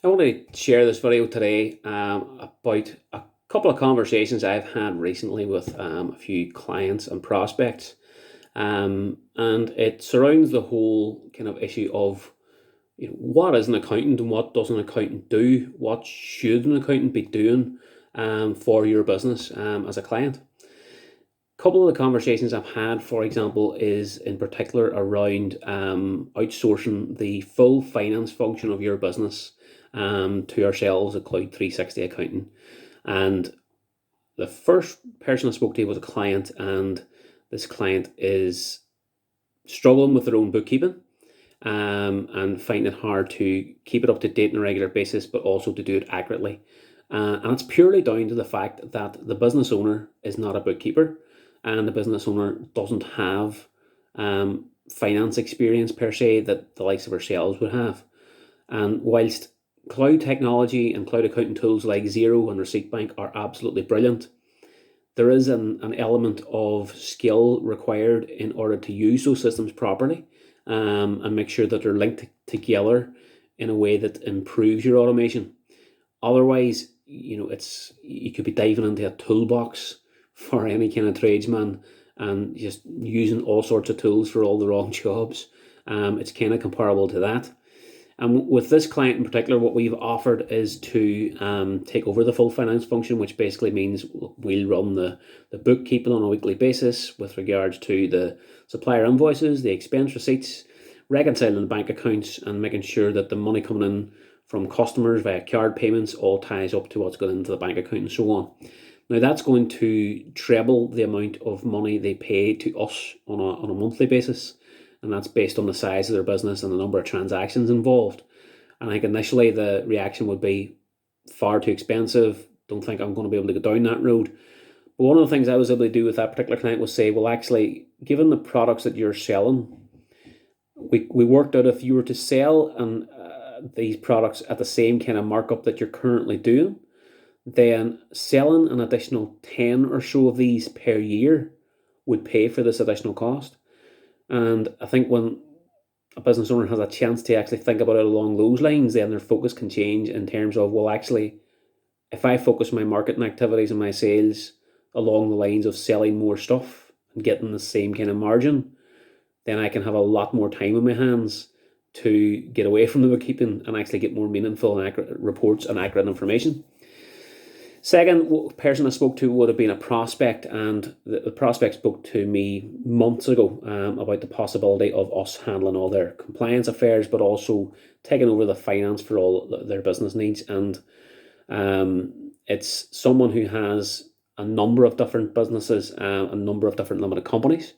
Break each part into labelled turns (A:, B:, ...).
A: I want to share this video today about a couple of conversations I've had recently with a few clients and prospects. And it surrounds the whole kind of issue of what is an accountant and what does an accountant do? What should an accountant be doing for your business as a client? A couple of the conversations I've had, for example, is in particular around outsourcing the full finance function of your business to ourselves at Cloud 360 Accounting. And the first person I spoke to was a client, and this client is struggling with their own bookkeeping and finding it hard to keep it up to date on a regular basis, but also to do it accurately. And it's purely down to the fact that the business owner is not a bookkeeper and the business owner doesn't have finance experience per se that the likes of ourselves would have. And whilst cloud technology and cloud accounting tools like Xero and Receipt Bank are absolutely brilliant, there is an element of skill required in order to use those systems properly and make sure that they're linked together in a way that improves your automation. Otherwise, you could be diving into a toolbox for any kind of tradesman and just using all sorts of tools for all the wrong jobs. It's kind of comparable to that. And with this client in particular, what we've offered is to take over the full finance function, which basically means we'll run the bookkeeping on a weekly basis with regards to the supplier invoices, the expense receipts, reconciling the bank accounts, and making sure that the money coming in from customers via card payments all ties up to what's going into the bank account and so on. Now that's going to treble the amount of money they pay to us on a monthly basis. And that's based on the size of their business and the number of transactions involved. And I think initially the reaction would be far too expensive. Don't think I'm going to be able to go down that road. But one of the things I was able to do with that particular client was say, well, actually, given the products that you're selling, we worked out if you were to sell these products at the same kind of markup that you're currently doing, then selling an additional 10 or so of these per year would pay for this additional cost. And I think when a business owner has a chance to actually think about it along those lines, then their focus can change in terms of, well, actually, if I focus my marketing activities and my sales along the lines of selling more stuff and getting the same kind of margin, then I can have a lot more time on my hands to get away from the bookkeeping and actually get more meaningful and accurate reports and accurate information. Second person I spoke to would have been a prospect, and the prospect spoke to me months ago about the possibility of us handling all their compliance affairs, but also taking over the finance for all their business needs. And it's someone who has a number of different businesses, a number of different limited companies,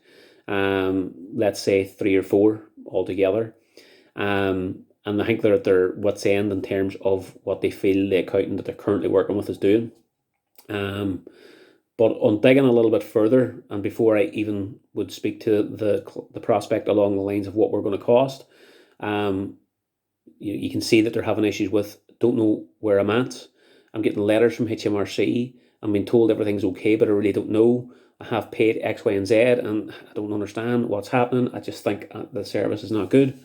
A: let's say 3 or 4 altogether. And I think they're at their wits' end in terms of what they feel the accountant that they're currently working with is doing. But on digging a little bit further, and before I even would speak to the prospect along the lines of what we're going to cost, you can see that they're having issues with, don't know where I'm at. I'm getting letters from HMRC. I'm being told everything's okay, but I really don't know. I have paid X, Y, and Z, and I don't understand what's happening. I just think the service is not good.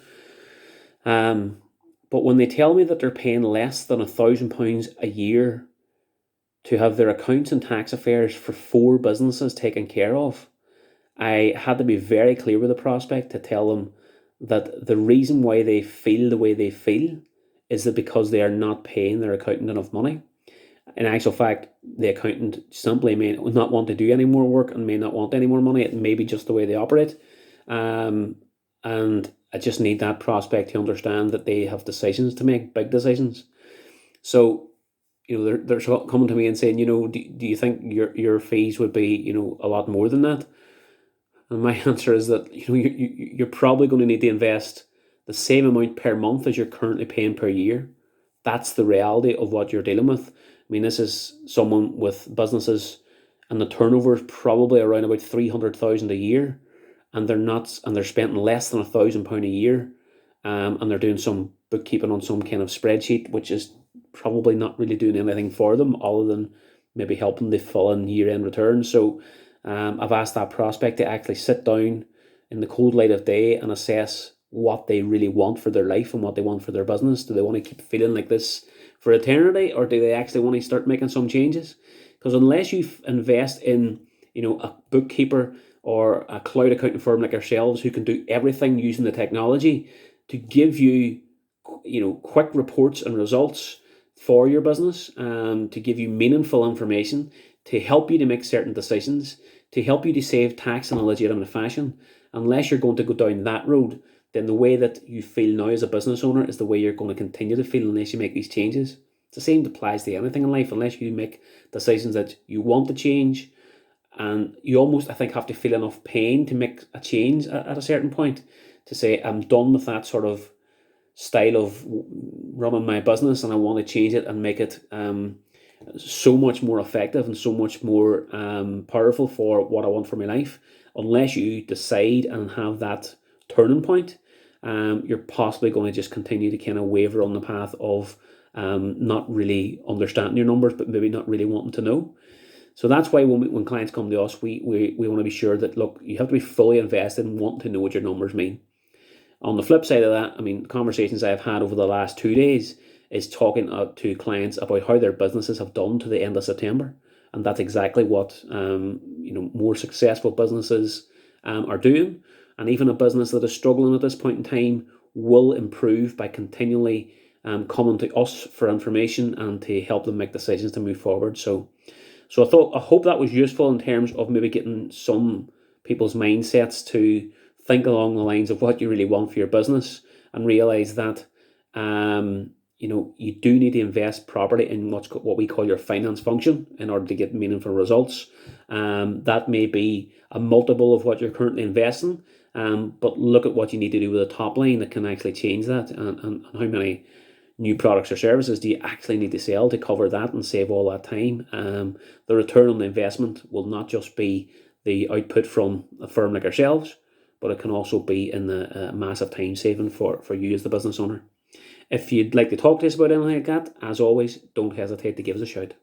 A: But when they tell me that they're paying less than £1,000 a year to have their accounts and tax affairs for 4 businesses taken care of, I had to be very clear with the prospect to tell them that the reason why they feel the way they feel is that because they are not paying their accountant enough money. In actual fact, the accountant simply may not want to do any more work and may not want any more money. It may be just the way they operate. And I just need that prospect to understand that they have decisions to make, big decisions. So, they're coming to me and saying, do you think your fees would be, a lot more than that? And my answer is that, you're probably going to need to invest the same amount per month as you're currently paying per year. That's the reality of what you're dealing with. I mean, this is someone with businesses and the turnover is probably around about 300,000 a year. And they're spending less than £1,000 a year, and they're doing some bookkeeping on some kind of spreadsheet, which is probably not really doing anything for them other than maybe helping they fill in year-end returns. So I've asked that prospect to actually sit down in the cold light of day and assess what they really want for their life and what they want for their business. Do they want to keep feeling like this for eternity, or do they actually want to start making some changes? Because unless you invest in, a bookkeeper or a cloud accounting firm like ourselves who can do everything using the technology to give you, quick reports and results for your business, to give you meaningful information, to help you to make certain decisions, to help you to save tax in a legitimate fashion, unless you're going to go down that road, then the way that you feel now as a business owner is the way you're going to continue to feel unless you make these changes. It's the same applies to anything in life. Unless you make decisions that you want to change, and you almost, I think, have to feel enough pain to make a change at a certain point, to say, I'm done with that sort of style of running my business and I want to change it and make it so much more effective and so much more powerful for what I want for my life. Unless you decide and have that turning point, you're possibly going to just continue to kind of waver on the path of not really understanding your numbers, but maybe not really wanting to know. So that's why when clients come to us, we want to be sure that, look, you have to be fully invested in wanting to know what your numbers mean. On the flip side of that, I mean, conversations I've had over the last 2 days is talking to clients about how their businesses have done to the end of September. And that's exactly what more successful businesses are doing. And even a business that is struggling at this point in time will improve by continually coming to us for information and to help them make decisions to move forward. So I hope that was useful in terms of maybe getting some people's mindsets to think along the lines of what you really want for your business, and realize that you do need to invest properly in what we call your finance function in order to get meaningful results. That may be a multiple of what you're currently investing, but look at what you need to do with a top line that can actually change that, and how many new products or services do you actually need to sell to cover that and save all that time. The return on the investment will not just be the output from a firm like ourselves, but it can also be in the massive time saving for you as the business owner. If you'd like to talk to us about anything like that, as always, don't hesitate to give us a shout.